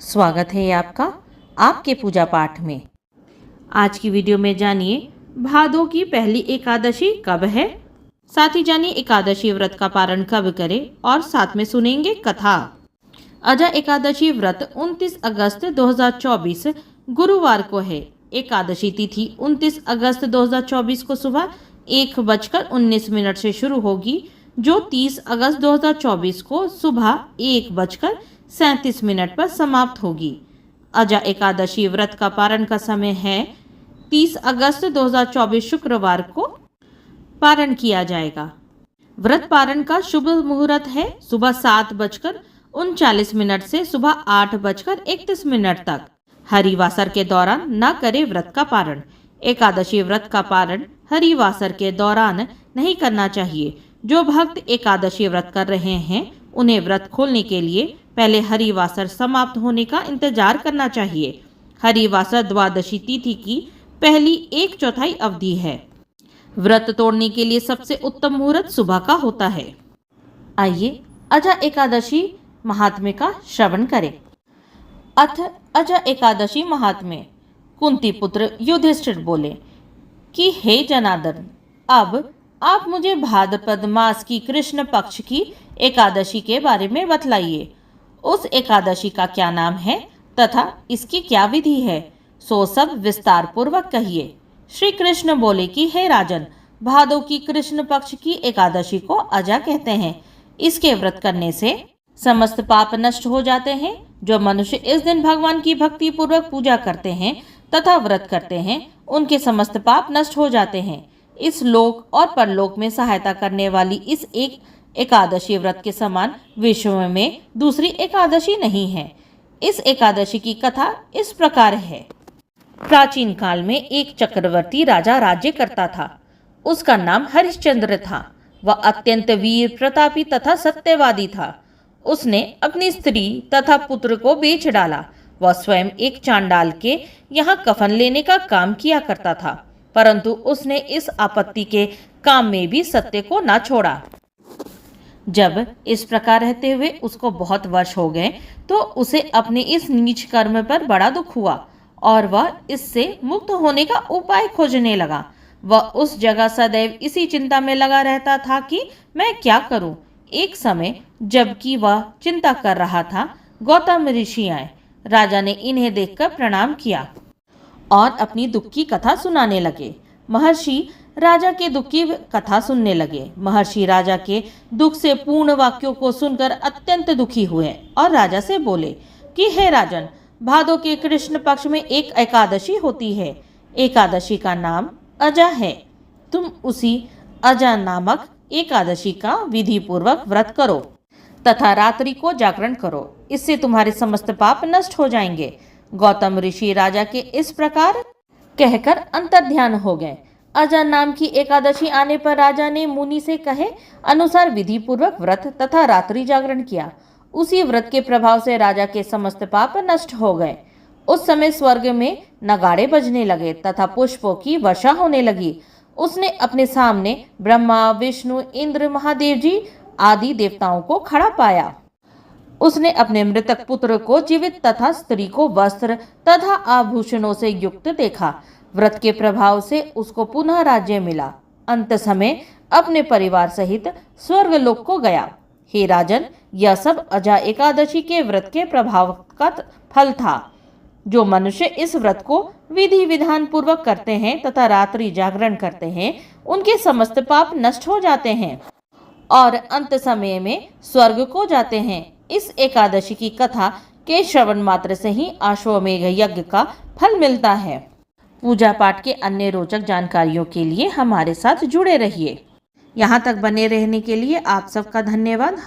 स्वागत है आपका आपके पूजा पाठ में। आज की वीडियो में जानिए भादों की पहली एकादशी कब है, साथ ही जानिए एकादशी व्रत का पारण कब करें और साथ में सुनेंगे कथा। अजा एकादशी व्रत 29 अगस्त 2024 गुरुवार को है। एकादशी तिथि 29 अगस्त 2024 को सुबह 1:19 से शुरू होगी, जो 30 अगस्त 2024 को सुबह 1:37 पर समाप्त होगी। अजा एकादशी व्रत का पारण का समय है 30 अगस्त 2024 शुक्रवार को पारण किया जाएगा। व्रत पारण का शुभ मुहूर्त है सुबह 7:39 से सुबह 8:31 तक। हरिवासर के दौरान न करे व्रत का पारण। एकादशी व्रत का पारण हरिवासर के दौरान नहीं करना चाहिए। जो भक्त एकादशी व्रत कर रहे हैं उन्हें व्रत खोलने के लिए पहले हरिवासर समाप्त होने का इंतजार करना चाहिए। हरिवासर द्वादशी तिथि की पहली 1/4 अवधि है। व्रत तोड़ने के लिए सबसे उत्तम मुहूर्त सुबह का होता है। आइए अजा एकादशी महात्म्य का श्रवण करें। अथ अजा एकादशी महात्म्य। कुंती पुत्र युधिष्ठिर बोले कि हे जनार्दन, अब आप मुझे भाद्रपद मास की कृष्ण पक्ष की एकादशी के बारे में बतलाइए। उस एकादशी का क्या नाम है तथा इसकी क्या विधि है, सो सब विस्तार पूर्वक कहिए। श्री कृष्ण बोले कि हे राजन, भादों की कृष्ण पक्ष की एकादशी को अजा कहते हैं। इसके व्रत करने से समस्त पाप नष्ट हो जाते हैं। जो मनुष्य इस दिन भगवान की भक्ति पूर्वक पूजा करते हैं तथा व्रत करते हैं, उनके समस्त पाप नष्ट हो जाते हैं। इस लोक और परलोक में सहायता करने वाली इस एक एकादशी व्रत के समान विश्व में दूसरी एकादशी नहीं है। इस एकादशी की कथा इस प्रकार है। प्राचीन काल में एक चक्रवर्ती राजा राज्य करता था। उसका नाम हरिश्चंद्र था। वह अत्यंत वीर प्रतापी तथा सत्यवादी था। उसने अपनी स्त्री तथा पुत्र को बेच डाला। वह स्वयं एक चांडाल के यहाँ कफन लेने का काम किया करता था, परंतु उसने इस आपत्ति के काम में भी सत्य को न छोड़ा। जब इस प्रकार रहते हुए उसको बहुत वर्ष हो गए तो उसे अपने इस नीच कर्म पर बड़ा दुख हुआ और वह इससे मुक्त होने का उपाय खोजने लगा। वह उस जगह सदैव इसी चिंता में लगा रहता था कि मैं क्या करूं। एक समय जबकि वह चिंता कर रहा था, गौतम ऋषि आए। राजा ने इन्हें देखकर प्रणाम किया और अपनी दुख की कथा सुनाने लगे। महर्षि राजा के दुख की कथा सुनने लगे। महर्षि राजा के दुख से पूर्ण वाक्यों को सुनकर अत्यंत दुखी हुए और राजा से बोले कि हे राजन, भादों के कृष्ण पक्ष में एक एकादशी होती है। एकादशी का नाम अजा है। तुम उसी अजा नामक एकादशी का विधि पूर्वक व्रत करो तथा रात्रि को जागरण करो। इससे तुम्हारे समस्त पाप नष्ट हो जाएंगे। गौतम ऋषि राजा के इस प्रकार कहकर अंतर्ध्यान हो गए। अजा नाम की एकादशी आने पर राजा ने मुनि से कहे अनुसार विधि पूर्वक व्रत तथा रात्रि जागरण किया। उसी व्रत के प्रभाव से राजा के समस्त पाप नष्ट हो गए। उस समय स्वर्ग में नगाड़े बजने लगे तथा पुष्पों की वर्षा होने लगी। उसने अपने सामने ब्रह्मा, विष्णु, इंद्र, महादेव जी आदि देवताओं को खड़ा पाया। उसने अपने मृतक पुत्र को जीवित तथा स्त्री को वस्त्र तथा आभूषणों से युक्त देखा। व्रत के प्रभाव से उसको पुनः राज्य मिला। अंत समय अपने परिवार सहित स्वर्गलोक को गया। हे राजन, यह सब अजा एकादशी के व्रत के प्रभाव का फल था। जो मनुष्य इस व्रत को विधि विधान पूर्वक करते हैं तथा रात्रि जागरण करते हैं, उनके समस्त पाप नष्ट हो जाते हैं और अंत समय में स्वर्ग को जाते हैं। इस एकादशी की कथा के श्रवण मात्र से ही अश्वमेघ यज्ञ का फल मिलता है। पूजा पाठ के अन्य रोचक जानकारियों के लिए हमारे साथ जुड़े रहिए। यहाँ तक बने रहने के लिए आप सबका धन्यवाद।